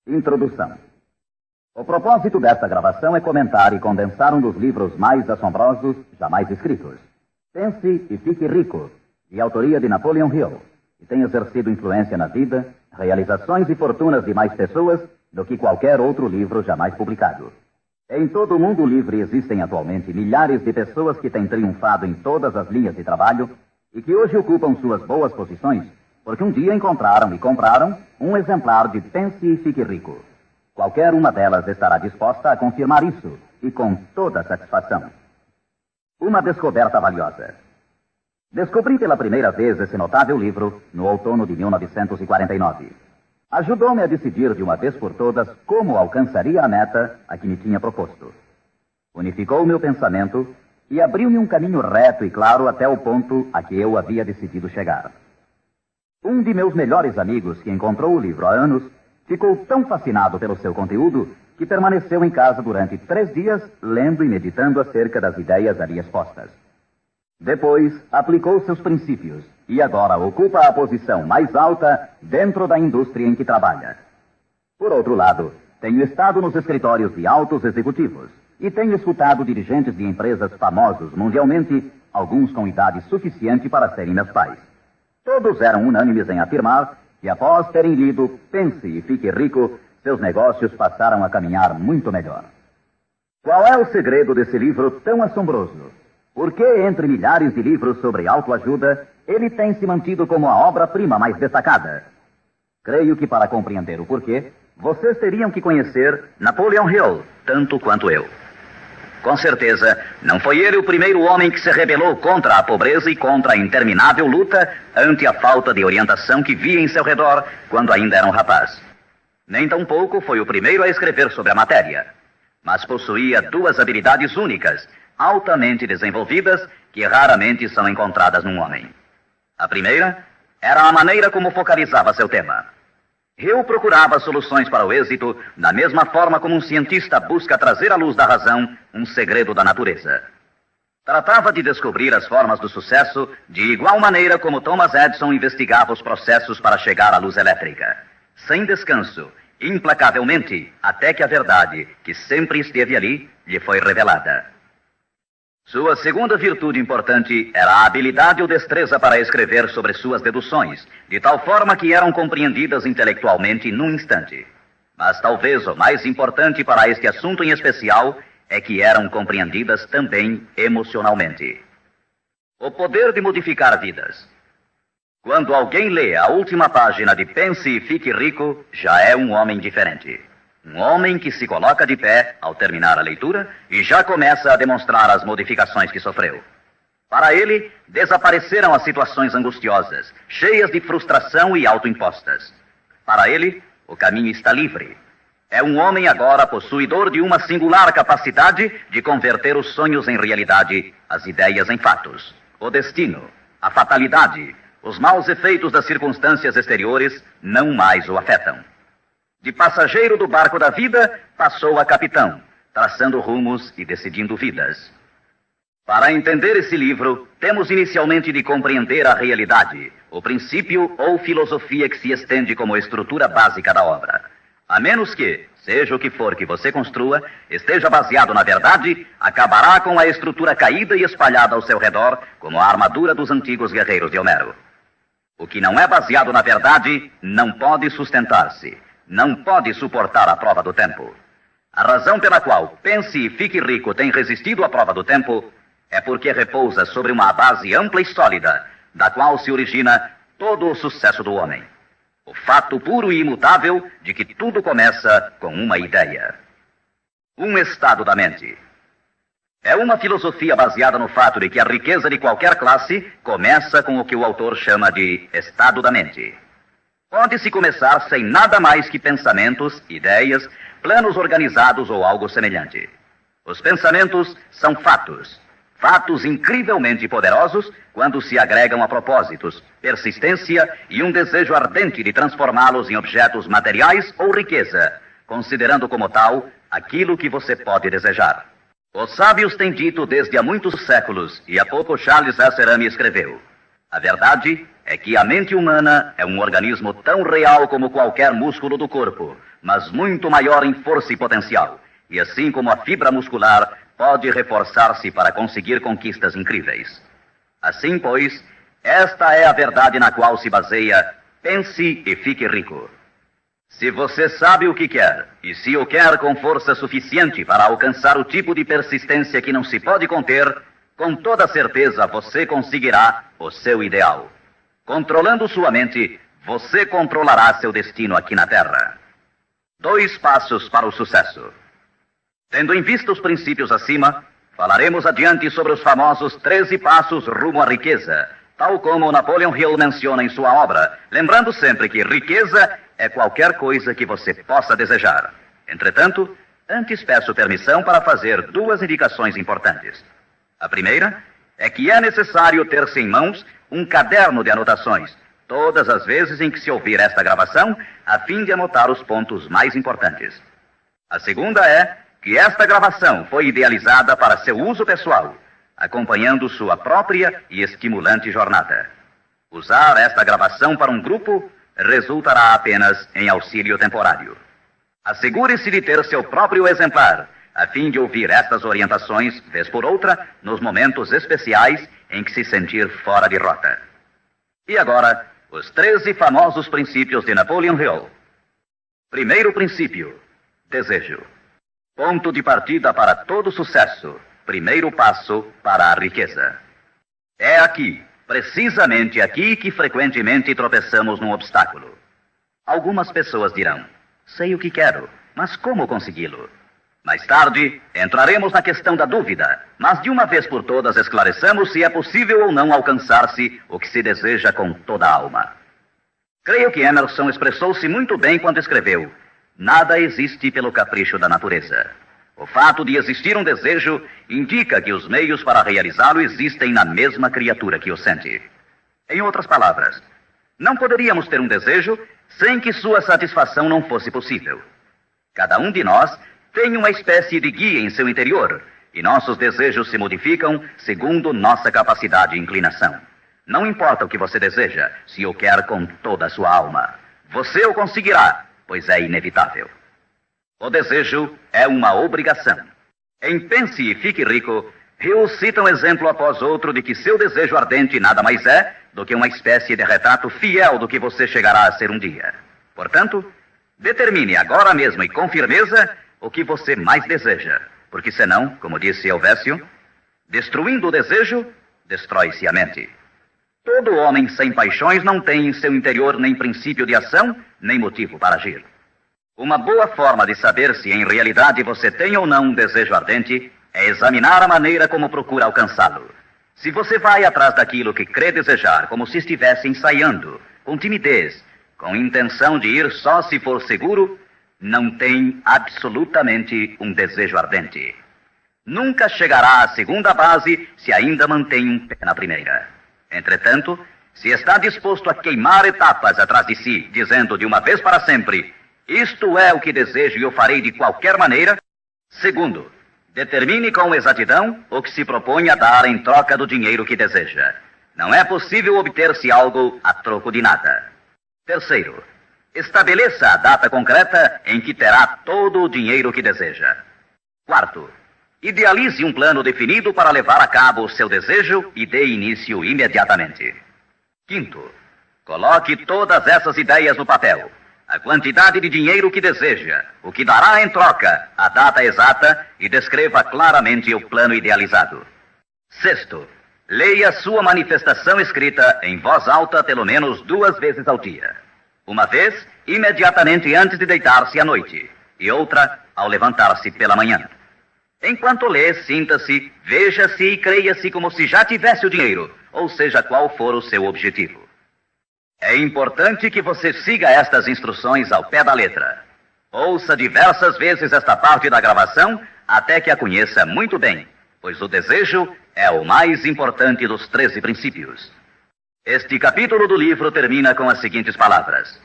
Introdução. O propósito desta gravação é comentar e condensar um dos livros mais assombrosos jamais escritos. Pense e Fique Rico, de autoria de Napoleon Hill, que tem exercido influência na vida, realizações e fortunas de mais pessoas do que qualquer outro livro jamais publicado. Em todo o mundo livre existem atualmente milhares de pessoas que têm triunfado em todas as linhas de trabalho e que hoje ocupam suas boas posições porque um dia encontraram e compraram um exemplar de Pense e Fique Rico. Qualquer uma delas estará disposta a confirmar isso, e com toda satisfação. Uma descoberta valiosa. Descobri pela primeira vez esse notável livro no outono de 1949. Ajudou-me a decidir de uma vez por todas como alcançaria a meta a que me tinha proposto. Unificou meu pensamento e abriu-me um caminho reto e claro até o ponto a que eu havia decidido chegar. Um de meus melhores amigos, que encontrou o livro há anos, ficou tão fascinado pelo seu conteúdo que permaneceu em casa durante 3 dias, lendo e meditando acerca das ideias ali expostas. Depois, aplicou seus princípios e agora ocupa a posição mais alta dentro da indústria em que trabalha. Por outro lado, tenho estado nos escritórios de altos executivos e tenho escutado dirigentes de empresas famosos mundialmente, alguns com idade suficiente para serem meus pais. Todos eram unânimes em afirmar que, após terem lido Pense e Fique Rico, seus negócios passaram a caminhar muito melhor. Qual é o segredo desse livro tão assombroso? Por que, entre milhares de livros sobre autoajuda, ele tem se mantido como a obra-prima mais destacada? Creio que, para compreender o porquê, vocês teriam que conhecer Napoleon Hill, tanto quanto eu. Com certeza, não foi ele o primeiro homem que se rebelou contra a pobreza e contra a interminável luta ante a falta de orientação que via em seu redor quando ainda era um rapaz. Nem tampouco foi o primeiro a escrever sobre a matéria, mas possuía 2 habilidades únicas, altamente desenvolvidas, que raramente são encontradas num homem. A primeira era a maneira como focalizava seu tema. Hill procurava soluções para o êxito da mesma forma como um cientista busca trazer à luz da razão um segredo da natureza. Tratava de descobrir as formas do sucesso de igual maneira como Thomas Edison investigava os processos para chegar à luz elétrica, sem descanso, implacavelmente, até que a verdade, que sempre esteve ali, lhe foi revelada. Sua segunda virtude importante era a habilidade ou destreza para escrever sobre suas deduções, de tal forma que eram compreendidas intelectualmente num instante. Mas talvez o mais importante para este assunto em especial é que eram compreendidas também emocionalmente. O poder de modificar vidas. Quando alguém lê a última página de Pense e Fique Rico, já é um homem diferente. Um homem que se coloca de pé ao terminar a leitura e já começa a demonstrar as modificações que sofreu. Para ele, desapareceram as situações angustiosas, cheias de frustração e autoimpostas. Para ele, o caminho está livre. É um homem agora possuidor de uma singular capacidade de converter os sonhos em realidade, as ideias em fatos. O destino, a fatalidade, os maus efeitos das circunstâncias exteriores não mais o afetam. De passageiro do barco da vida, passou a capitão, traçando rumos e decidindo vidas. Para entender esse livro, temos inicialmente de compreender a realidade, o princípio ou filosofia que se estende como estrutura básica da obra. A menos que, seja o que for que você construa, esteja baseado na verdade, acabará com a estrutura caída e espalhada ao seu redor, como a armadura dos antigos guerreiros de Homero. O que não é baseado na verdade não pode sustentar-se. Não pode suportar a prova do tempo. A razão pela qual Pense e Fique Rico tem resistido à prova do tempo é porque repousa sobre uma base ampla e sólida, da qual se origina todo o sucesso do homem. O fato puro e imutável de que tudo começa com uma ideia. Um estado da mente. É uma filosofia baseada no fato de que a riqueza de qualquer classe começa com o que o autor chama de estado da mente. Pode-se começar sem nada mais que pensamentos, ideias, planos organizados ou algo semelhante. Os pensamentos são fatos. Fatos incrivelmente poderosos quando se agregam a propósitos, persistência e um desejo ardente de transformá-los em objetos materiais ou riqueza, considerando como tal aquilo que você pode desejar. Os sábios têm dito desde há muitos séculos, e há pouco Charles S. Rami escreveu: a verdade é que a mente humana é um organismo tão real como qualquer músculo do corpo, mas muito maior em força e potencial. E assim como a fibra muscular pode reforçar-se para conseguir conquistas incríveis. Assim, pois, esta é a verdade na qual se baseia Pense e Fique Rico. Se você sabe o que quer, e se o quer com força suficiente para alcançar o tipo de persistência que não se pode conter, com toda certeza você conseguirá o seu ideal. Controlando sua mente, você controlará seu destino aqui na Terra. 2 passos para o sucesso. Tendo em vista os princípios acima, falaremos adiante sobre os famosos 13 passos rumo à riqueza, tal como Napoleon Hill menciona em sua obra, lembrando sempre que riqueza é qualquer coisa que você possa desejar. Entretanto, antes peço permissão para fazer 2 indicações importantes. A primeira é que é necessário ter-se em mãos um caderno de anotações, todas as vezes em que se ouvir esta gravação, a fim de anotar os pontos mais importantes. A segunda é que esta gravação foi idealizada para seu uso pessoal, acompanhando sua própria e estimulante jornada. Usar esta gravação para um grupo resultará apenas em auxílio temporário. Assegure-se de ter seu próprio exemplar, a fim de ouvir estas orientações, vez por outra, nos momentos especiais em que se sentir fora de rota. E agora, os 13 famosos princípios de Napoleon Hill. Primeiro princípio: desejo. Ponto de partida para todo sucesso. Primeiro passo para a riqueza. É aqui, precisamente aqui, que frequentemente tropeçamos num obstáculo. Algumas pessoas dirão: sei o que quero, mas como consegui-lo? Mais tarde, entraremos na questão da dúvida, mas de uma vez por todas esclareçamos se é possível ou não alcançar-se o que se deseja com toda a alma. Creio que Emerson expressou-se muito bem quando escreveu: nada existe pelo capricho da natureza. O fato de existir um desejo indica que os meios para realizá-lo existem na mesma criatura que o sente. Em outras palavras, não poderíamos ter um desejo sem que sua satisfação não fosse possível. Cada um de nós tem uma espécie de guia em seu interior, e nossos desejos se modificam segundo nossa capacidade e inclinação. Não importa o que você deseja, se o quer com toda a sua alma. Você o conseguirá, pois é inevitável. O desejo é uma obrigação. Em Pense e Fique Rico, Hill cita um exemplo após outro de que seu desejo ardente nada mais é do que uma espécie de retrato fiel do que você chegará a ser um dia. Portanto, determine agora mesmo e com firmeza o que você mais deseja, porque senão, como disse Helvécio, destruindo o desejo, destrói-se a mente. Todo homem sem paixões não tem em seu interior nem princípio de ação, nem motivo para agir. Uma boa forma de saber se em realidade você tem ou não um desejo ardente é examinar a maneira como procura alcançá-lo. Se você vai atrás daquilo que crê desejar como se estivesse ensaiando, com timidez, com intenção de ir só se for seguro, não tem absolutamente um desejo ardente. Nunca chegará à segunda base se ainda mantém um pé na primeira. Entretanto, se está disposto a queimar etapas atrás de si, dizendo de uma vez para sempre: isto é o que desejo e o farei de qualquer maneira. Segundo, determine com exatidão o que se propõe a dar em troca do dinheiro que deseja. Não é possível obter-se algo a troco de nada. Terceiro, estabeleça a data concreta em que terá todo o dinheiro que deseja. Quarto, idealize um plano definido para levar a cabo o seu desejo e dê início imediatamente. Quinto, coloque todas essas ideias no papel. A quantidade de dinheiro que deseja, o que dará em troca, a data exata e descreva claramente o plano idealizado. Sexto, leia sua manifestação escrita em voz alta pelo menos 2 vezes ao dia. Uma vez, imediatamente antes de deitar-se à noite, e outra ao levantar-se pela manhã. Enquanto lê, sinta-se, veja-se e creia-se como se já tivesse o dinheiro, ou seja, qual for o seu objetivo. É importante que você siga estas instruções ao pé da letra. Ouça diversas vezes esta parte da gravação até que a conheça muito bem, pois o desejo é o mais importante dos 13 princípios. Este capítulo do livro termina com as seguintes palavras: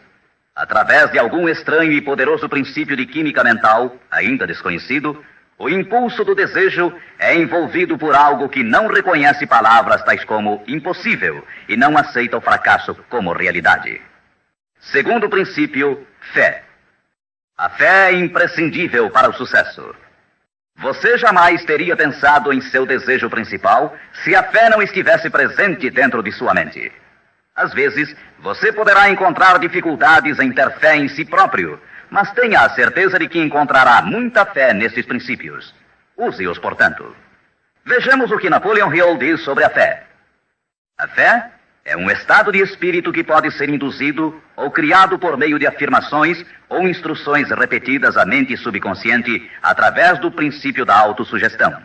através de algum estranho e poderoso princípio de química mental, ainda desconhecido, O impulso do desejo é envolvido por algo que não reconhece palavras tais como impossível e não aceita o fracasso como realidade. Segundo princípio, fé. A fé é imprescindível para o sucesso. Você jamais teria pensado em seu desejo principal se a fé não estivesse presente dentro de sua mente. Às vezes, você poderá encontrar dificuldades em ter fé em si próprio, mas tenha a certeza de que encontrará muita fé nesses princípios. Use-os, portanto. Vejamos o que Napoleon Hill diz sobre a fé. A fé é um estado de espírito que pode ser induzido ou criado por meio de afirmações ou instruções repetidas à mente subconsciente através do princípio da autossugestão.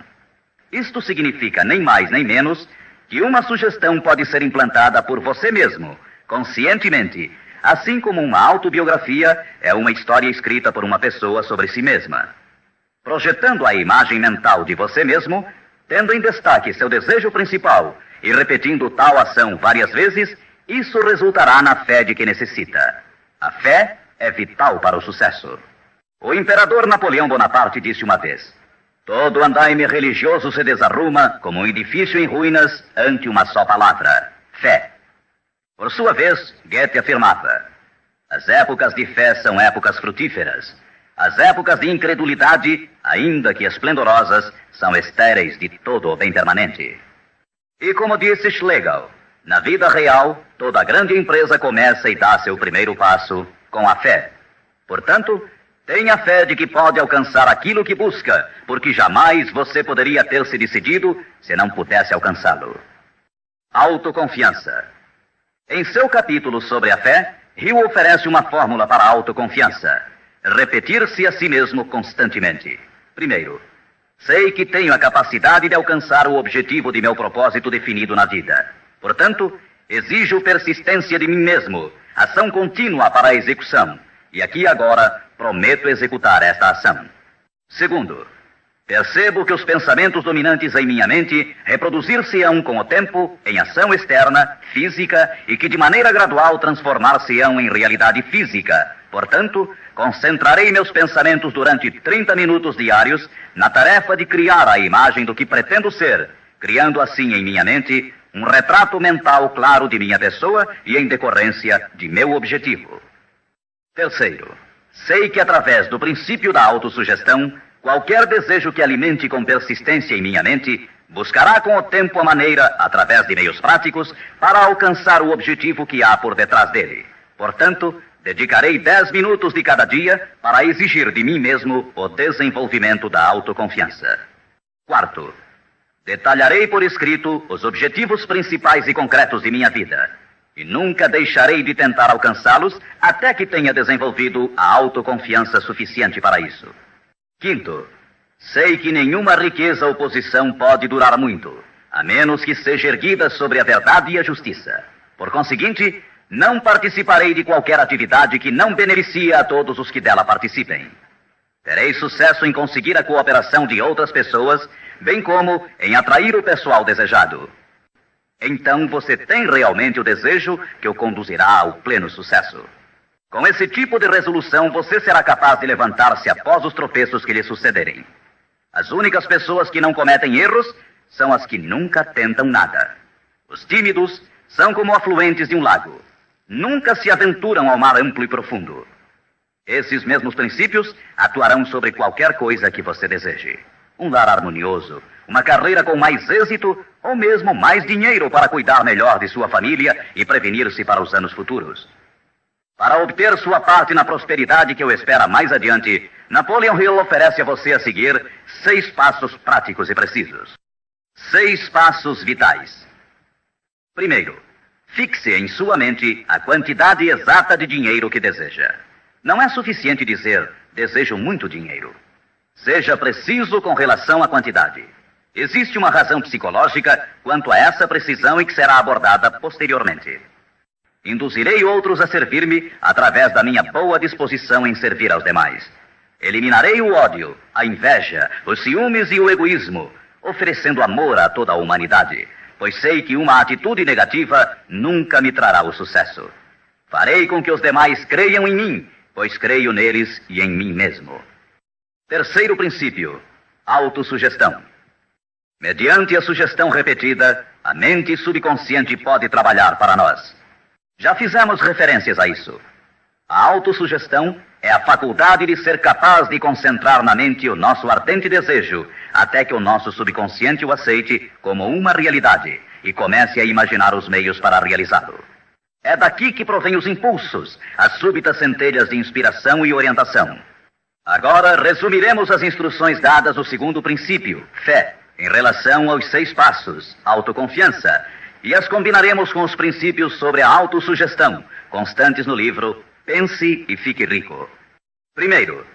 Isto significa nem mais nem menos que uma sugestão pode ser implantada por você mesmo, conscientemente, assim como uma autobiografia é uma história escrita por uma pessoa sobre si mesma. Projetando a imagem mental de você mesmo, tendo em destaque seu desejo principal e repetindo tal ação várias vezes, isso resultará na fé de que necessita. A fé é vital para o sucesso. O imperador Napoleão Bonaparte disse uma vez: todo andaime religioso se desarruma como um edifício em ruínas ante uma só palavra: fé. Por sua vez, Goethe afirmava: as épocas de fé são épocas frutíferas. As épocas de incredulidade, ainda que esplendorosas, são estéreis de todo o bem permanente. E como disse Schlegel, na vida real, toda grande empresa começa e dá seu primeiro passo com a fé. Portanto, tenha fé de que pode alcançar aquilo que busca, porque jamais você poderia ter se decidido se não pudesse alcançá-lo. Autoconfiança. Em seu capítulo sobre a fé, Hill oferece uma fórmula para a autoconfiança: repetir-se a si mesmo constantemente. Primeiro, sei que tenho a capacidade de alcançar o objetivo de meu propósito definido na vida. Portanto, exijo persistência de mim mesmo, ação contínua para a execução. E aqui agora prometo executar esta ação. Segundo, percebo que os pensamentos dominantes em minha mente reproduzir-se-ão com o tempo em ação externa, física, e que de maneira gradual transformar-se-ão em realidade física. Portanto, concentrarei meus pensamentos durante 30 minutos diários na tarefa de criar a imagem do que pretendo ser, criando assim em minha mente um retrato mental claro de minha pessoa e em decorrência de meu objetivo. Terceiro, sei que através do princípio da autossugestão, qualquer desejo que alimente com persistência em minha mente buscará com o tempo a maneira, através de meios práticos, para alcançar o objetivo que há por detrás dele. Portanto, dedicarei 10 minutos de cada dia para exigir de mim mesmo o desenvolvimento da autoconfiança. Quarto, detalharei por escrito os objetivos principais e concretos de minha vida, e nunca deixarei de tentar alcançá-los até que tenha desenvolvido a autoconfiança suficiente para isso. Quinto, sei que nenhuma riqueza ou posição pode durar muito, a menos que seja erguida sobre a verdade e a justiça. Por conseguinte, não participarei de qualquer atividade que não beneficie a todos os que dela participem. Terei sucesso em conseguir a cooperação de outras pessoas, bem como em atrair o pessoal desejado. Então você tem realmente o desejo que o conduzirá ao pleno sucesso. Com esse tipo de resolução, você será capaz de levantar-se após os tropeços que lhe sucederem. As únicas pessoas que não cometem erros são as que nunca tentam nada. Os tímidos são como afluentes de um lago. Nunca se aventuram ao mar amplo e profundo. Esses mesmos princípios atuarão sobre qualquer coisa que você deseje. Um lar harmonioso, uma carreira com mais êxito ou mesmo mais dinheiro para cuidar melhor de sua família e prevenir-se para os anos futuros. Para obter sua parte na prosperidade que o espera mais adiante, Napoleon Hill oferece a você a seguir 6 passos práticos e precisos. 6 passos vitais. Primeiro, fixe em sua mente a quantidade exata de dinheiro que deseja. Não é suficiente dizer, desejo muito dinheiro. Seja preciso com relação à quantidade. Existe uma razão psicológica quanto a essa precisão e que será abordada posteriormente. Induzirei outros a servir-me através da minha boa disposição em servir aos demais. Eliminarei o ódio, a inveja, os ciúmes e o egoísmo, oferecendo amor a toda a humanidade, pois sei que uma atitude negativa nunca me trará o sucesso. Farei com que os demais creiam em mim, pois creio neles e em mim mesmo. Terceiro princípio: Autossugestão. Mediante a sugestão repetida, a mente subconsciente pode trabalhar para nós. Já fizemos referências a isso. A autossugestão é a faculdade de ser capaz de concentrar na mente o nosso ardente desejo, até que o nosso subconsciente o aceite como uma realidade e comece a imaginar os meios para realizá-lo. É daqui que provém os impulsos, as súbitas centelhas de inspiração e orientação. Agora, resumiremos as instruções dadas no segundo princípio, fé, em relação aos 6 passos, autoconfiança, e as combinaremos com os princípios sobre a autossugestão, constantes no livro Pense e Fique Rico. Primeiro,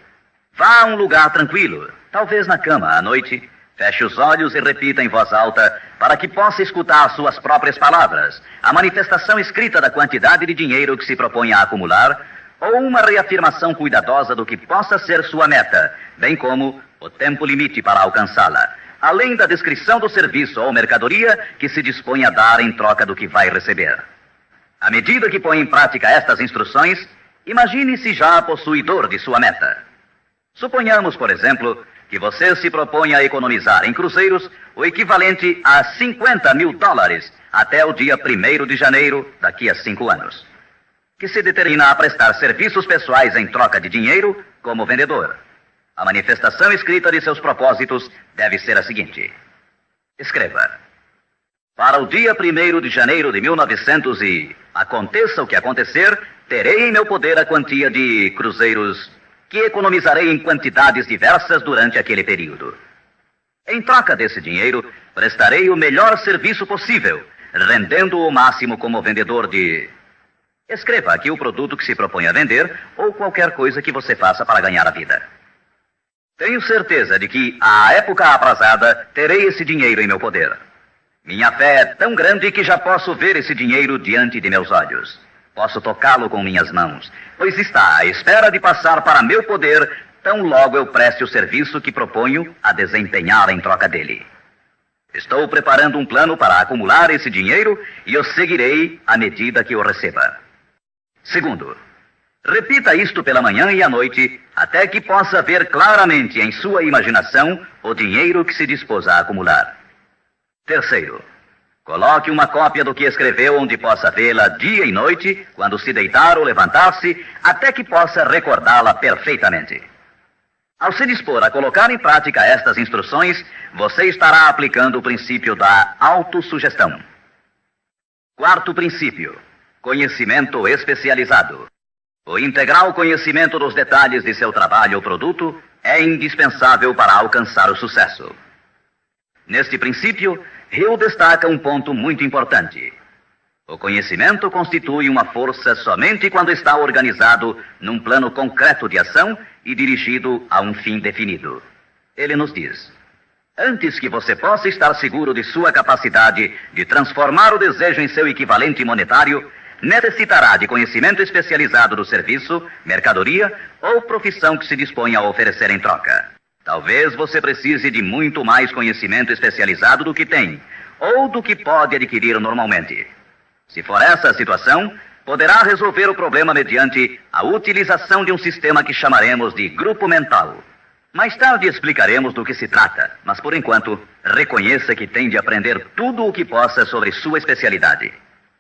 vá a um lugar tranquilo, talvez na cama à noite, feche os olhos e repita em voz alta, para que possa escutar suas próprias palavras, a manifestação escrita da quantidade de dinheiro que se propõe a acumular, ou uma reafirmação cuidadosa do que possa ser sua meta, bem como o tempo limite para alcançá-la, além da descrição do serviço ou mercadoria que se dispõe a dar em troca do que vai receber. À medida que põe em prática estas instruções, imagine-se já possuidor de sua meta. Suponhamos, por exemplo, que você se propõe a economizar em cruzeiros o equivalente a $50 mil até o dia 1º de janeiro, daqui a 5 anos, que se determina a prestar serviços pessoais em troca de dinheiro como vendedor. A manifestação escrita de seus propósitos deve ser a seguinte. Escreva. Para o dia 1º de janeiro de 1900 e aconteça o que acontecer, terei em meu poder a quantia de cruzeiros que economizarei em quantidades diversas durante aquele período. Em troca desse dinheiro, prestarei o melhor serviço possível, rendendo o máximo como vendedor de... Escreva aqui o produto que se propõe a vender ou qualquer coisa que você faça para ganhar a vida. Tenho certeza de que, à época aprazada, terei esse dinheiro em meu poder. Minha fé é tão grande que já posso ver esse dinheiro diante de meus olhos. Posso tocá-lo com minhas mãos, pois está à espera de passar para meu poder tão logo eu preste o serviço que proponho a desempenhar em troca dele. Estou preparando um plano para acumular esse dinheiro e o seguirei à medida que o receba. Segundo, repita isto pela manhã e à noite, até que possa ver claramente em sua imaginação o dinheiro que se dispôs a acumular. Terceiro, coloque uma cópia do que escreveu onde possa vê-la dia e noite, quando se deitar ou levantar-se, até que possa recordá-la perfeitamente. Ao se dispor a colocar em prática estas instruções, você estará aplicando o princípio da autossugestão. Quarto princípio, conhecimento especializado. O integral conhecimento dos detalhes de seu trabalho ou produto é indispensável para alcançar o sucesso. Neste princípio, Hill destaca um ponto muito importante. O conhecimento constitui uma força somente quando está organizado num plano concreto de ação e dirigido a um fim definido. Ele nos diz: antes que você possa estar seguro de sua capacidade de transformar o desejo em seu equivalente monetário, necessitará de conhecimento especializado do serviço, mercadoria ou profissão que se dispõe a oferecer em troca. Talvez você precise de muito mais conhecimento especializado do que tem, ou do que pode adquirir normalmente. Se for essa a situação, poderá resolver o problema mediante a utilização de um sistema que chamaremos de grupo mental. Mais tarde explicaremos do que se trata, mas por enquanto, reconheça que tem de aprender tudo o que possa sobre sua especialidade.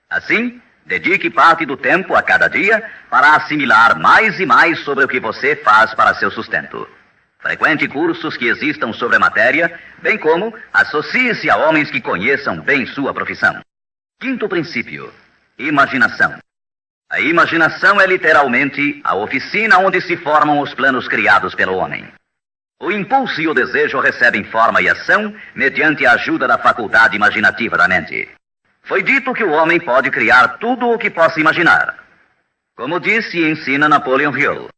Assim, dedique parte do tempo a cada dia para assimilar mais e mais sobre o que você faz para seu sustento. Frequente cursos que existam sobre a matéria, bem como associe-se a homens que conheçam bem sua profissão. Quinto princípio, imaginação. A imaginação é literalmente a oficina onde se formam os planos criados pelo homem. O impulso e o desejo recebem forma e ação mediante a ajuda da faculdade imaginativa da mente. Foi dito que o homem pode criar tudo o que possa imaginar. Como disse e ensina Napoleon Hill,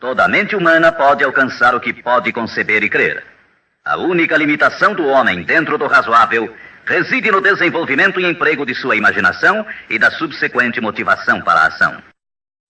toda mente humana pode alcançar o que pode conceber e crer. A única limitação do homem dentro do razoável reside no desenvolvimento e emprego de sua imaginação e da subsequente motivação para a ação.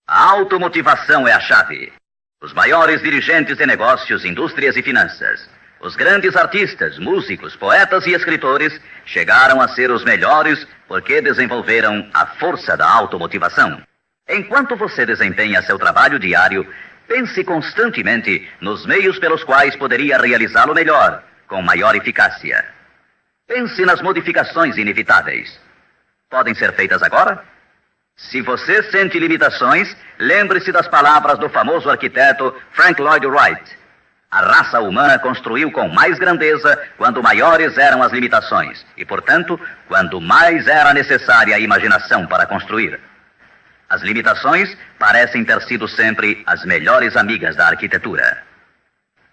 A automotivação é a chave. Os maiores dirigentes de negócios, indústrias e finanças, os grandes artistas, músicos, poetas e escritores chegaram a ser os melhores porque desenvolveram a força da automotivação. Enquanto você desempenha seu trabalho diário, Pense constantemente nos meios pelos quais poderia realizá-lo melhor, com maior eficácia. Pense nas modificações inevitáveis. Podem ser feitas agora? Se você sente limitações, lembre-se das palavras do famoso arquiteto Frank Lloyd Wright. A raça humana construiu com mais grandeza quando maiores eram as limitações e, portanto, quando mais era necessária a imaginação para construir. As limitações parecem ter sido sempre as melhores amigas da arquitetura.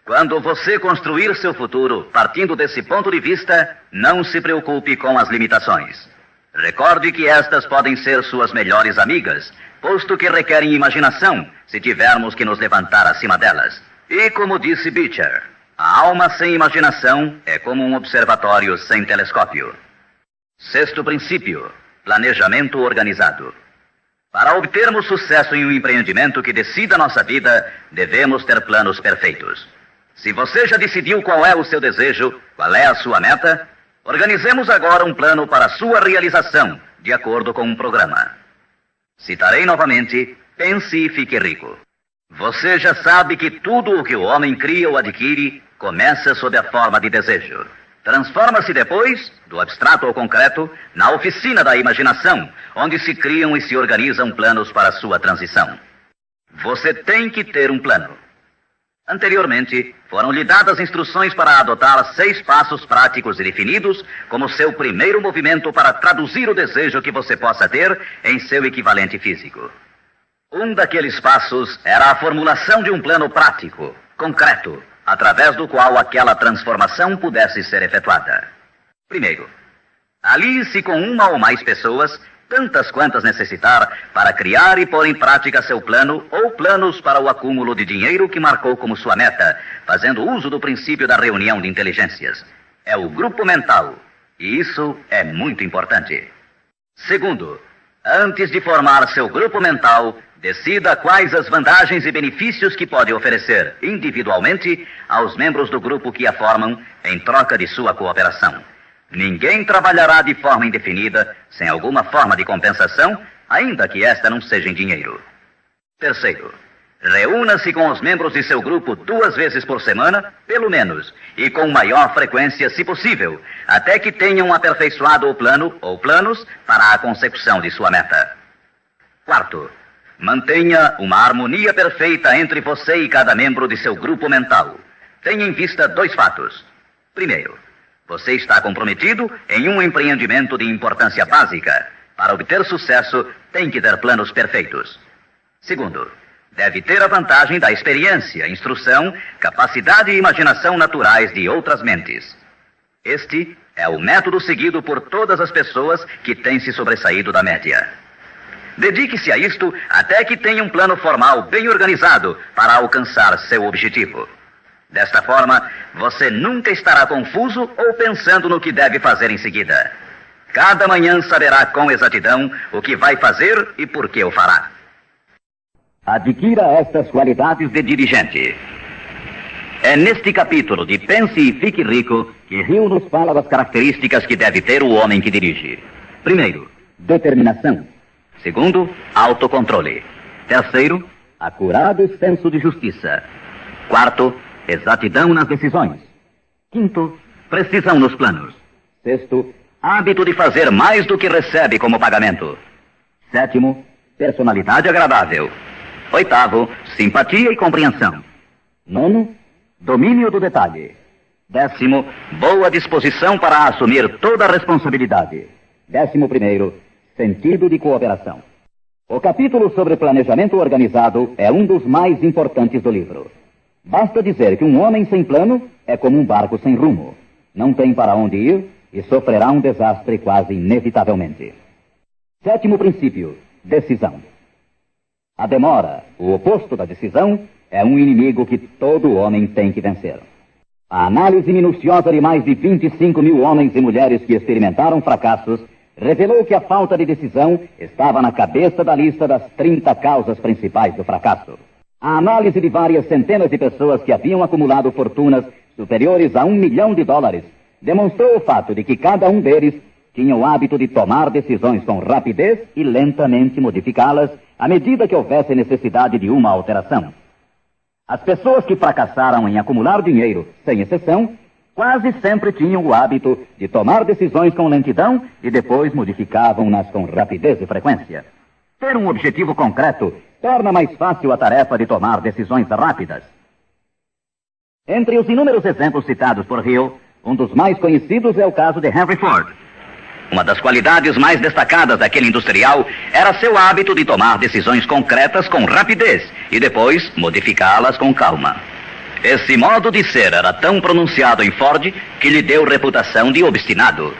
Quando você construir seu futuro partindo desse ponto de vista, não se preocupe com as limitações. Recorde que estas podem ser suas melhores amigas, posto que requerem imaginação se tivermos que nos levantar acima delas. E como disse Beecher, a alma sem imaginação é como um observatório sem telescópio. Sexto princípio: planejamento organizado. Para obtermos sucesso em um empreendimento que decida nossa vida, devemos ter planos perfeitos. Se você já decidiu qual é o seu desejo, qual é a sua meta, organizemos agora um plano para sua realização, de acordo com um programa. Citarei novamente: pense e fique rico. Você já sabe que tudo o que o homem cria ou adquire começa sob a forma de desejo. Transforma-se depois, do abstrato ao concreto, na oficina da imaginação, onde se criam e se organizam planos para sua transição. Você tem que ter um plano. Anteriormente, foram lhe dadas instruções para adotar 6 passos práticos e definidos como seu primeiro movimento para traduzir o desejo que você possa ter em seu equivalente físico. Um daqueles passos era a formulação de um plano prático, concreto, através do qual aquela transformação pudesse ser efetuada. Primeiro, alie-se com uma ou mais pessoas, tantas quantas necessitar, para criar e pôr em prática seu plano ou planos para o acúmulo de dinheiro que marcou como sua meta, fazendo uso do princípio da reunião de inteligências. É o grupo mental, e isso é muito importante. Segundo, antes de formar seu grupo mental, decida quais as vantagens e benefícios que pode oferecer individualmente aos membros do grupo que a formam em troca de sua cooperação. Ninguém trabalhará de forma indefinida, sem alguma forma de compensação, ainda que esta não seja em dinheiro. Terceiro, reúna-se com os membros de seu grupo 2 vezes por semana, pelo menos, e com maior frequência, se possível, até que tenham aperfeiçoado o plano ou planos para a consecução de sua meta. Quarto, mantenha uma harmonia perfeita entre você e cada membro de seu grupo mental. Tenha em vista 2 fatos. Primeiro, você está comprometido em um empreendimento de importância básica. Para obter sucesso, tem que ter planos perfeitos. Segundo, deve ter a vantagem da experiência, instrução, capacidade e imaginação naturais de outras mentes. Este é o método seguido por todas as pessoas que têm se sobressaído da média. Dedique-se a isto até que tenha um plano formal bem organizado para alcançar seu objetivo. Desta forma, você nunca estará confuso ou pensando no que deve fazer em seguida. Cada manhã saberá com exatidão o que vai fazer e por que o fará. Adquira estas qualidades de dirigente. É neste capítulo de Pense e Fique Rico que Hill nos fala das características que deve ter o homem que dirige. Primeiro, determinação. Segundo, autocontrole. Terceiro, acurado senso de justiça. Quarto, exatidão nas decisões. Quinto, precisão nos planos. Sexto, hábito de fazer mais do que recebe como pagamento. Sétimo, personalidade agradável. Oitavo, simpatia e compreensão. Nono, domínio do detalhe. Décimo, boa disposição para assumir toda a responsabilidade. 11º, sentido de cooperação. O capítulo sobre planejamento organizado é um dos mais importantes do livro. Basta dizer que um homem sem plano é como um barco sem rumo. Não tem para onde ir e sofrerá um desastre quase inevitavelmente. 7º princípio, decisão. A demora, o oposto da decisão, é um inimigo que todo homem tem que vencer. A análise minuciosa de mais de 25 mil homens e mulheres que experimentaram fracassos revelou que a falta de decisão estava na cabeça da lista das 30 causas principais do fracasso. A análise de várias centenas de pessoas que haviam acumulado fortunas superiores a $1 milhão demonstrou o fato de que cada um deles tinha o hábito de tomar decisões com rapidez e lentamente modificá-las à medida que houvesse necessidade de uma alteração. As pessoas que fracassaram em acumular dinheiro, sem exceção, quase sempre tinham o hábito de tomar decisões com lentidão e depois modificavam-nas com rapidez e frequência. Ter um objetivo concreto torna mais fácil a tarefa de tomar decisões rápidas. Entre os inúmeros exemplos citados por Hill, um dos mais conhecidos é o caso de Henry Ford. Uma das qualidades mais destacadas daquele industrial era seu hábito de tomar decisões concretas com rapidez e depois modificá-las com calma. Esse modo de ser era tão pronunciado em Ford que lhe deu reputação de obstinado.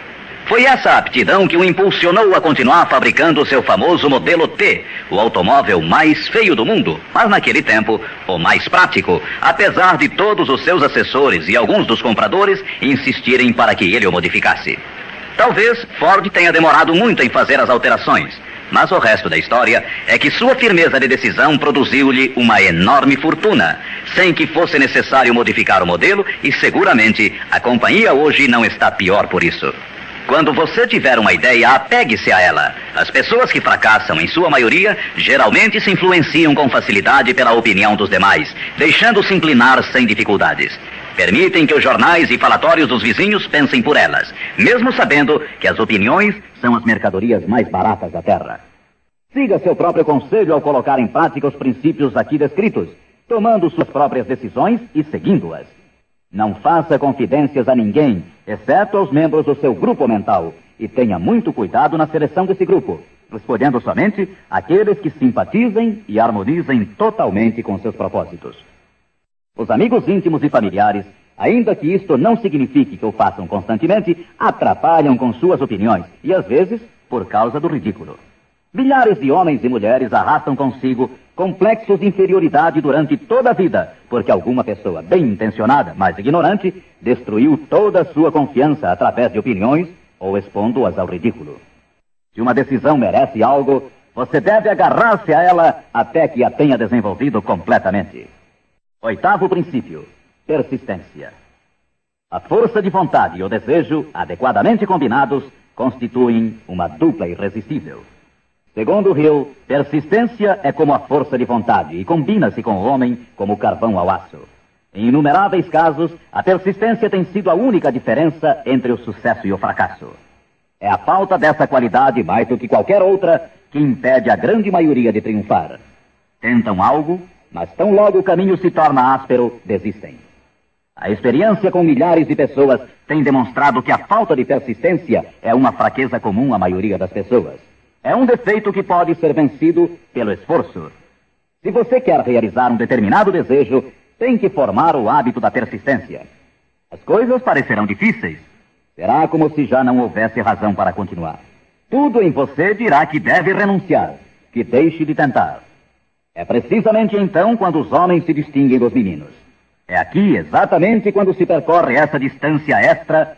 Foi essa aptidão que o impulsionou a continuar fabricando o seu famoso modelo T, o automóvel mais feio do mundo, mas naquele tempo o mais prático, apesar de todos os seus assessores e alguns dos compradores insistirem para que ele o modificasse. Talvez Ford tenha demorado muito em fazer as alterações, mas o resto da história é que sua firmeza de decisão produziu-lhe uma enorme fortuna, sem que fosse necessário modificar o modelo, e seguramente a companhia hoje não está pior por isso. Quando você tiver uma ideia, apegue-se a ela. As pessoas que fracassam, em sua maioria, geralmente se influenciam com facilidade pela opinião dos demais, deixando-se inclinar sem dificuldades. Permitem que os jornais e falatórios dos vizinhos pensem por elas, mesmo sabendo que as opiniões são as mercadorias mais baratas da terra. Siga seu próprio conselho ao colocar em prática os princípios aqui descritos, tomando suas próprias decisões e seguindo-as. Não faça confidências a ninguém, exceto aos membros do seu grupo mental, e tenha muito cuidado na seleção desse grupo, escolhendo somente aqueles que simpatizem e harmonizem totalmente com seus propósitos. Os amigos íntimos e familiares, ainda que isto não signifique que o façam constantemente, atrapalham com suas opiniões, e às vezes por causa do ridículo. Milhares de homens e mulheres arrastam consigo complexos de inferioridade durante toda a vida, porque alguma pessoa bem intencionada, mas ignorante, destruiu toda a sua confiança através de opiniões ou expondo-as ao ridículo. Se uma decisão merece algo, você deve agarrar-se a ela até que a tenha desenvolvido completamente. Oitavo princípio: persistência. A força de vontade e o desejo, adequadamente combinados, constituem uma dupla irresistível. Segundo Hill, persistência é como a força de vontade e combina-se com o homem como o carvão ao aço. Em inumeráveis casos, a persistência tem sido a única diferença entre o sucesso e o fracasso. É a falta dessa qualidade, mais do que qualquer outra, que impede a grande maioria de triunfar. Tentam algo, mas tão logo o caminho se torna áspero, desistem. A experiência com milhares de pessoas tem demonstrado que a falta de persistência é uma fraqueza comum à maioria das pessoas. É um defeito que pode ser vencido pelo esforço. Se você quer realizar um determinado desejo, tem que formar o hábito da persistência. As coisas parecerão difíceis. Será como se já não houvesse razão para continuar. Tudo em você dirá que deve renunciar, que deixe de tentar. É precisamente então quando os homens se distinguem dos meninos. É aqui, exatamente quando se percorre essa distância extra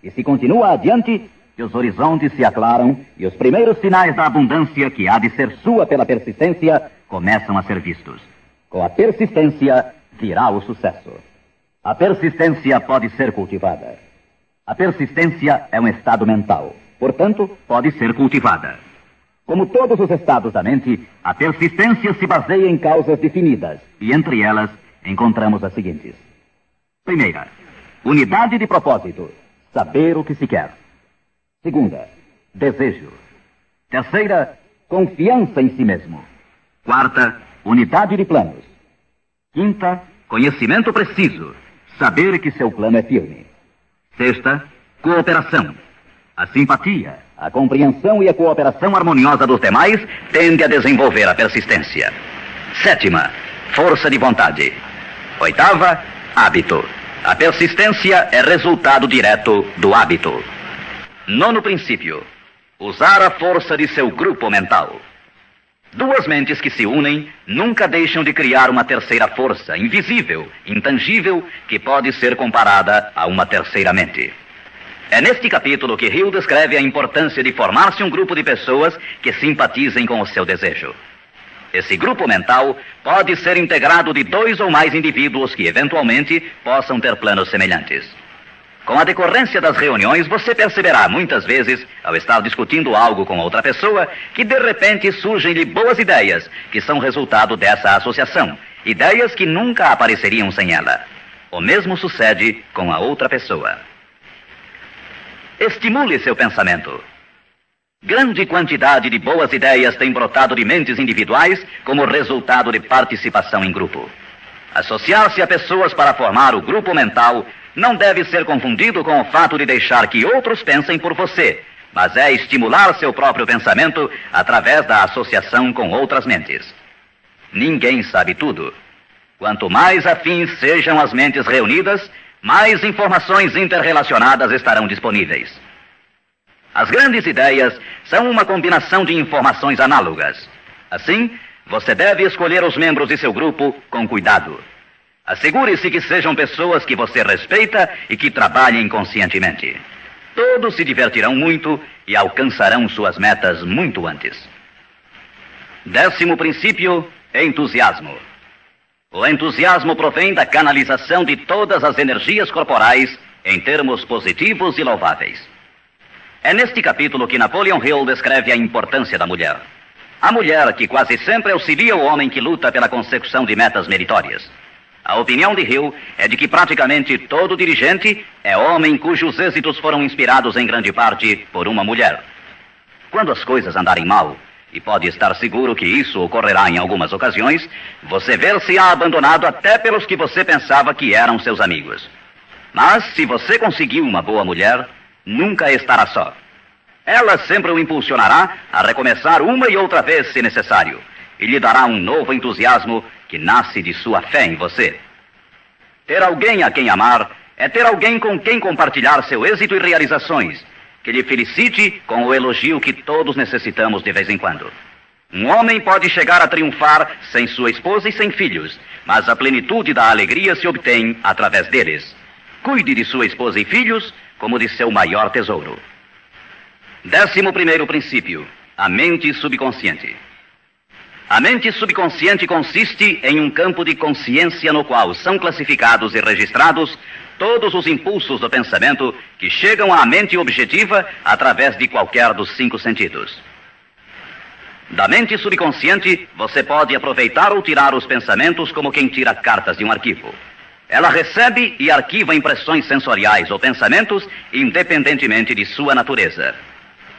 e se continua adiante, que os horizontes se aclaram e os primeiros sinais da abundância que há de ser sua pela persistência começam a ser vistos. Com a persistência virá o sucesso. A persistência pode ser cultivada. A persistência é um estado mental, portanto, pode ser cultivada. Como todos os estados da mente, a persistência se baseia em causas definidas, e entre elas encontramos as seguintes. Primeira, unidade de propósito, saber o que se quer. Segunda, desejo. Terceira, confiança em si mesmo. Quarta, unidade de planos. Quinta, conhecimento preciso, saber que seu plano é firme. Sexta, cooperação. A simpatia, a compreensão e a cooperação harmoniosa dos demais tende a desenvolver a persistência. Sétima, força de vontade. Oitava, hábito. A persistência é resultado direto do hábito. Nono princípio: usar a força de seu grupo mental. Duas mentes que se unem nunca deixam de criar uma terceira força, invisível, intangível, que pode ser comparada a uma terceira mente. É neste capítulo que Hill descreve a importância de formar-se um grupo de pessoas que simpatizem com o seu desejo. Esse grupo mental pode ser integrado de 2 ou mais indivíduos que eventualmente possam ter planos semelhantes. Com a decorrência das reuniões, você perceberá muitas vezes, ao estar discutindo algo com outra pessoa, que de repente surgem-lhe boas ideias, que são resultado dessa associação. ideias que nunca apareceriam sem ela. O mesmo sucede com a outra pessoa. Estimule seu pensamento. Grande quantidade de boas ideias tem brotado de mentes individuais como resultado de participação em grupo. Associar-se a pessoas para formar o grupo mental não deve ser confundido com o fato de deixar que outros pensem por você, mas é estimular seu próprio pensamento através da associação com outras mentes. Ninguém sabe tudo. Quanto mais afins sejam as mentes reunidas, mais informações interrelacionadas estarão disponíveis. As grandes ideias são uma combinação de informações análogas. Assim, você deve escolher os membros de seu grupo com cuidado. Assegure-se que sejam pessoas que você respeita e que trabalhem conscientemente. Todos se divertirão muito e alcançarão suas metas muito antes. 10º princípio, entusiasmo. O entusiasmo provém da canalização de todas as energias corporais em termos positivos e louváveis. É neste capítulo que Napoleon Hill descreve a importância da mulher. A mulher que quase sempre auxilia o homem que luta pela consecução de metas meritórias. A opinião de Hill é de que praticamente todo dirigente é homem cujos êxitos foram inspirados em grande parte por uma mulher. Quando as coisas andarem mal, e pode estar seguro que isso ocorrerá em algumas ocasiões, você ver-se-á abandonado até pelos que você pensava que eram seus amigos. Mas, se você conseguiu uma boa mulher, nunca estará só. Ela sempre o impulsionará a recomeçar uma e outra vez, se necessário, e lhe dará um novo entusiasmo que nasce de sua fé em você. Ter alguém a quem amar é ter alguém com quem compartilhar seu êxito e realizações, que lhe felicite com o elogio que todos necessitamos de vez em quando. Um homem pode chegar a triunfar sem sua esposa e sem filhos, mas a plenitude da alegria se obtém através deles. Cuide de sua esposa e filhos como de seu maior tesouro. 11º princípio, a mente subconsciente. A mente subconsciente consiste em um campo de consciência no qual são classificados e registrados todos os impulsos do pensamento que chegam à mente objetiva através de qualquer dos 5 sentidos. Da mente subconsciente, você pode aproveitar ou tirar os pensamentos como quem tira cartas de um arquivo. Ela recebe e arquiva impressões sensoriais ou pensamentos independentemente de sua natureza.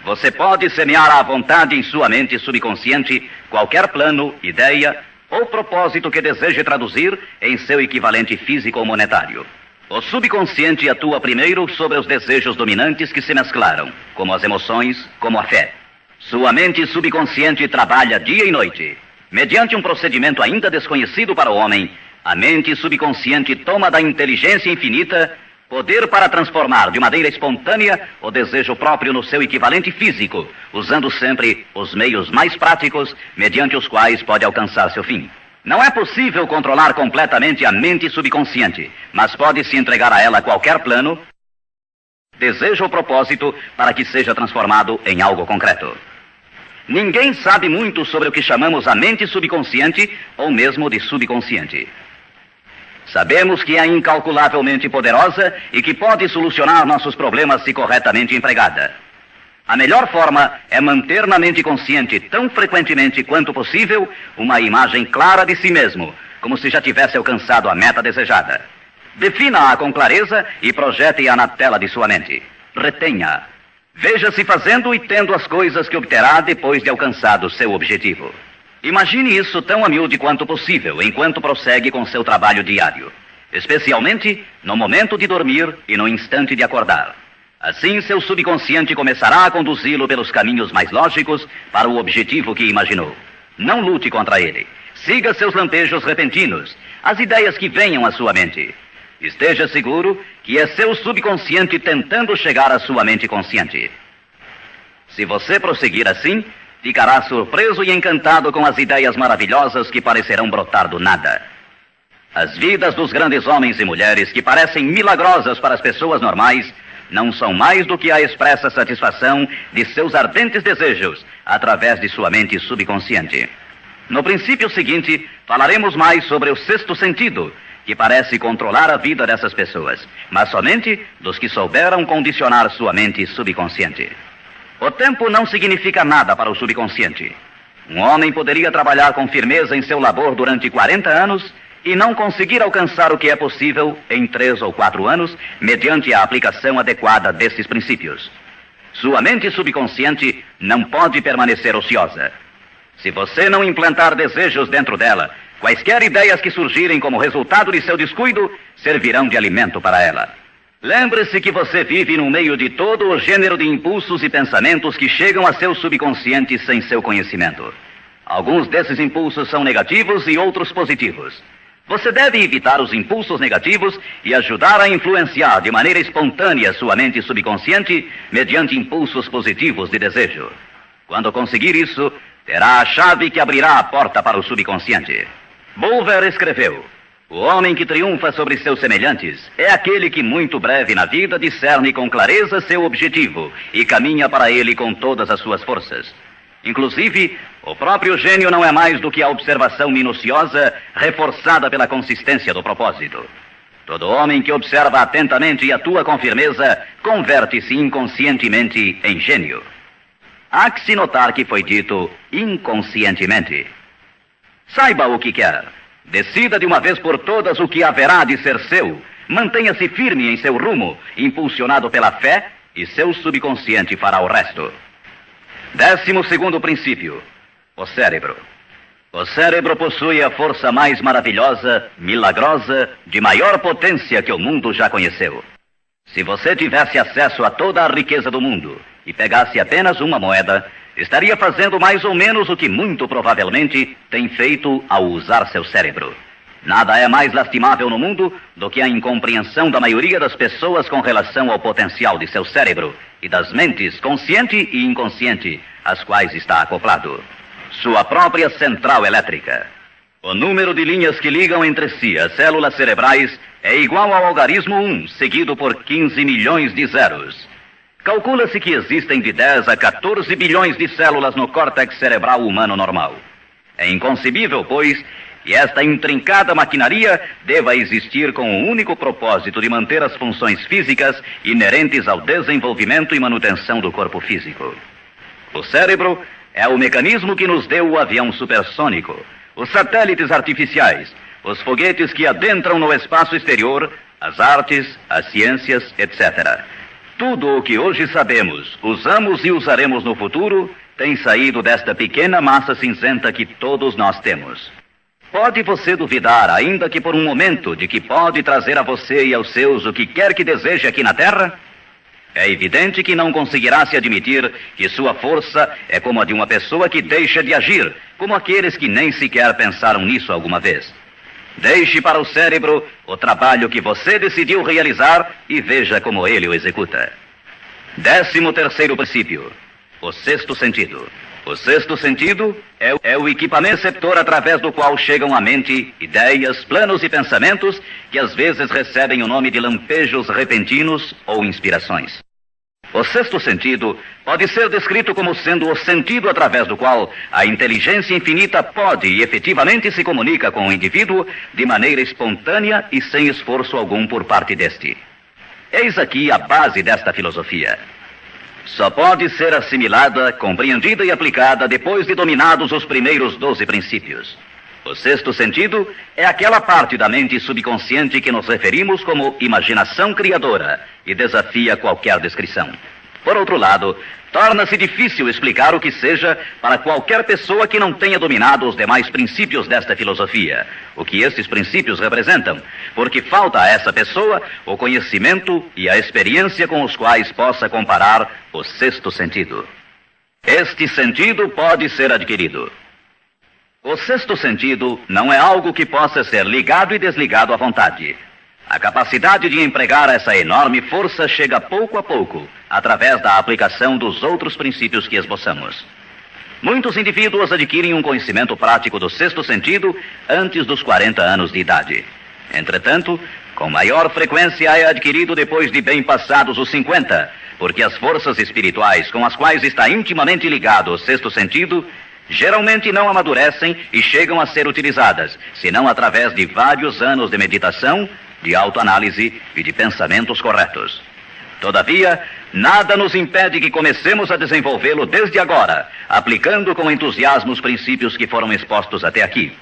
Você pode semear à vontade em sua mente subconsciente qualquer plano, ideia ou propósito que deseje traduzir em seu equivalente físico ou monetário. O subconsciente atua primeiro sobre os desejos dominantes que se mesclaram, como as emoções, como a fé. Sua mente subconsciente trabalha dia e noite. Mediante um procedimento ainda desconhecido para o homem, a mente subconsciente toma da inteligência infinita poder para transformar de maneira espontânea o desejo próprio no seu equivalente físico, usando sempre os meios mais práticos mediante os quais pode alcançar seu fim. Não é possível controlar completamente a mente subconsciente, mas pode-se entregar a ela qualquer plano, desejo ou propósito para que seja transformado em algo concreto. Ninguém sabe muito sobre o que chamamos a mente subconsciente ou mesmo de subconsciente. Sabemos que é incalculavelmente poderosa e que pode solucionar nossos problemas se corretamente empregada. A melhor forma é manter na mente consciente tão frequentemente quanto possível uma imagem clara de si mesmo, como se já tivesse alcançado a meta desejada. Defina-a com clareza e projete-a na tela de sua mente. Retenha-a. Veja-se fazendo e tendo as coisas que obterá depois de alcançado seu objetivo. Imagine isso tão a miúde quanto possível enquanto prossegue com seu trabalho diário, especialmente no momento de dormir e no instante de acordar. Assim, seu subconsciente começará a conduzi-lo pelos caminhos mais lógicos para o objetivo que imaginou. Não lute contra ele. Siga seus lampejos repentinos, as ideias que venham à sua mente. Esteja seguro que é seu subconsciente tentando chegar à sua mente consciente. Se você prosseguir assim, ficará surpreso e encantado com as ideias maravilhosas que parecerão brotar do nada. As vidas dos grandes homens e mulheres que parecem milagrosas para as pessoas normais não são mais do que a expressa satisfação de seus ardentes desejos através de sua mente subconsciente. No princípio seguinte, falaremos mais sobre o 6º sentido, que parece controlar a vida dessas pessoas, mas somente dos que souberam condicionar sua mente subconsciente. O tempo não significa nada para o subconsciente. Um homem poderia trabalhar com firmeza em seu labor durante 40 anos e não conseguir alcançar o que é possível em 3 ou 4 anos, mediante a aplicação adequada desses princípios. Sua mente subconsciente não pode permanecer ociosa. Se você não implantar desejos dentro dela, quaisquer ideias que surgirem como resultado de seu descuido servirão de alimento para ela. Lembre-se que você vive no meio de todo o gênero de impulsos e pensamentos que chegam a seu subconsciente sem seu conhecimento. Alguns desses impulsos são negativos e outros positivos. Você deve evitar os impulsos negativos e ajudar a influenciar de maneira espontânea sua mente subconsciente mediante impulsos positivos de desejo. Quando conseguir isso, terá a chave que abrirá a porta para o subconsciente. Bulwer escreveu: o homem que triunfa sobre seus semelhantes é aquele que muito breve na vida discerne com clareza seu objetivo e caminha para ele com todas as suas forças. Inclusive, o próprio gênio não é mais do que a observação minuciosa reforçada pela consistência do propósito. Todo homem que observa atentamente e atua com firmeza converte-se inconscientemente em gênio. Há que se notar que foi dito inconscientemente. Saiba o que quer. Decida de uma vez por todas o que haverá de ser seu. Mantenha-se firme em seu rumo, impulsionado pela fé, e seu subconsciente fará o resto. 12º princípio: o cérebro. O cérebro possui a força mais maravilhosa, milagrosa, de maior potência que o mundo já conheceu. Se você tivesse acesso a toda a riqueza do mundo e pegasse apenas uma moeda, estaria fazendo mais ou menos o que muito provavelmente tem feito ao usar seu cérebro. Nada é mais lastimável no mundo do que a incompreensão da maioria das pessoas com relação ao potencial de seu cérebro e das mentes consciente e inconsciente, às quais está acoplado. Sua própria central elétrica. O número de linhas que ligam entre si as células cerebrais é igual ao algarismo 1, seguido por 15 milhões de zeros. Calcula-se que existem de 10 a 14 bilhões de células no córtex cerebral humano normal. É inconcebível, pois, que esta intrincada maquinaria deva existir com o único propósito de manter as funções físicas inerentes ao desenvolvimento e manutenção do corpo físico. O cérebro é o mecanismo que nos deu o avião supersônico, os satélites artificiais, os foguetes que adentram no espaço exterior, as artes, as ciências, etc. Tudo o que hoje sabemos, usamos e usaremos no futuro, tem saído desta pequena massa cinzenta que todos nós temos. Pode você duvidar, ainda que por um momento, de que pode trazer a você e aos seus o que quer que deseje aqui na Terra? É evidente que não conseguirá se admitir que sua força é como a de uma pessoa que deixa de agir, como aqueles que nem sequer pensaram nisso alguma vez. Deixe para o cérebro o trabalho que você decidiu realizar e veja como ele o executa. 13º princípio: o sexto sentido. O sexto sentido é o equipamento receptor através do qual chegam à mente ideias, planos e pensamentos que às vezes recebem o nome de lampejos repentinos ou inspirações. O sexto sentido pode ser descrito como sendo o sentido através do qual a inteligência infinita pode e efetivamente se comunica com o indivíduo de maneira espontânea e sem esforço algum por parte deste. Eis aqui a base desta filosofia. Só pode ser assimilada, compreendida e aplicada depois de dominados os primeiros 12 princípios. O sexto sentido é aquela parte da mente subconsciente que nos referimos como imaginação criadora e desafia qualquer descrição. Por outro lado, torna-se difícil explicar o que seja para qualquer pessoa que não tenha dominado os demais princípios desta filosofia, o que estes princípios representam, porque falta a essa pessoa o conhecimento e a experiência com os quais possa comparar o sexto sentido. Este sentido pode ser adquirido. O sexto sentido não é algo que possa ser ligado e desligado à vontade. A capacidade de empregar essa enorme força chega pouco a pouco, através da aplicação dos outros princípios que esboçamos. Muitos indivíduos adquirem um conhecimento prático do sexto sentido antes dos 40 anos de idade. Entretanto, com maior frequência é adquirido depois de bem passados os 50, porque as forças espirituais com as quais está intimamente ligado o sexto sentido geralmente não amadurecem e chegam a ser utilizadas, senão através de vários anos de meditação, de autoanálise e de pensamentos corretos. Todavia, nada nos impede que comecemos a desenvolvê-lo desde agora, aplicando com entusiasmo os princípios que foram expostos até aqui.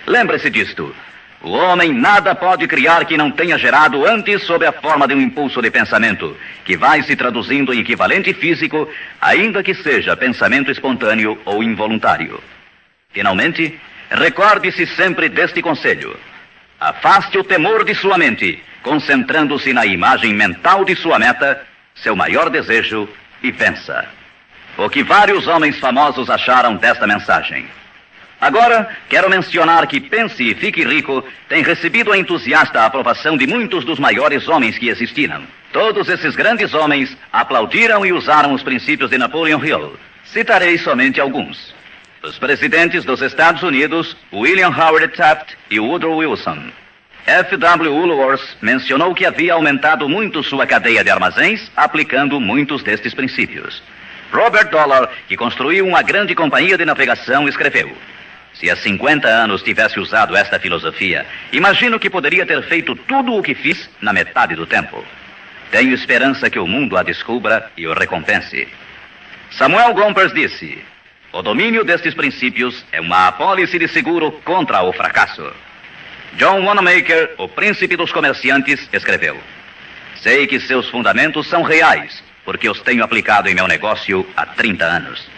Lembre-se disto. O homem nada pode criar que não tenha gerado antes sob a forma de um impulso de pensamento, que vai se traduzindo em equivalente físico, ainda que seja pensamento espontâneo ou involuntário. Finalmente, recorde-se sempre deste conselho. Afaste o temor de sua mente, concentrando-se na imagem mental de sua meta, seu maior desejo, e vença. O que vários homens famosos acharam desta mensagem. Agora, quero mencionar que Pense e Fique Rico tem recebido a entusiasta aprovação de muitos dos maiores homens que existiram. Todos esses grandes homens aplaudiram e usaram os princípios de Napoleon Hill. Citarei somente alguns. Os presidentes dos Estados Unidos, William Howard Taft e Woodrow Wilson. F.W. Woolworth mencionou que havia aumentado muito sua cadeia de armazéns, aplicando muitos destes princípios. Robert Dollar, que construiu uma grande companhia de navegação, escreveu: se há 50 anos tivesse usado esta filosofia, imagino que poderia ter feito tudo o que fiz na metade do tempo. Tenho esperança que o mundo a descubra e o recompense. Samuel Gompers disse: o domínio destes princípios é uma apólice de seguro contra o fracasso. John Wanamaker, o príncipe dos comerciantes, escreveu: sei que seus fundamentos são reais, porque os tenho aplicado em meu negócio há 30 anos.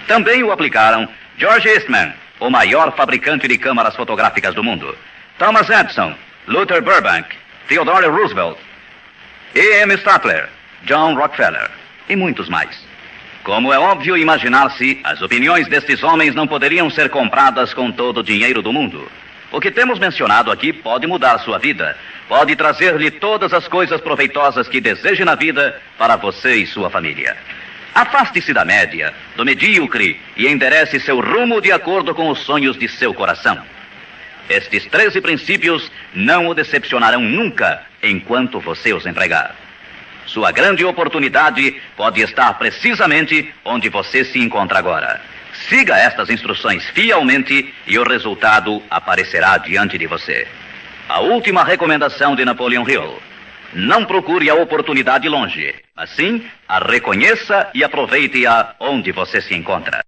Também o aplicaram George Eastman, o maior fabricante de câmaras fotográficas do mundo, Thomas Edison, Luther Burbank, Theodore Roosevelt, E.M. Statler, John Rockefeller e muitos mais. Como é óbvio imaginar-se, as opiniões destes homens não poderiam ser compradas com todo o dinheiro do mundo. O que temos mencionado aqui pode mudar sua vida, pode trazer-lhe todas as coisas proveitosas que deseje na vida para você e sua família. Afaste-se da média, do medíocre e enderece seu rumo de acordo com os sonhos de seu coração. Estes 13 princípios não o decepcionarão nunca enquanto você os empregar. Sua grande oportunidade pode estar precisamente onde você se encontra agora. Siga estas instruções fielmente e o resultado aparecerá diante de você. A última recomendação de Napoleon Hill: não procure a oportunidade longe, mas sim a reconheça e aproveite-a onde você se encontra.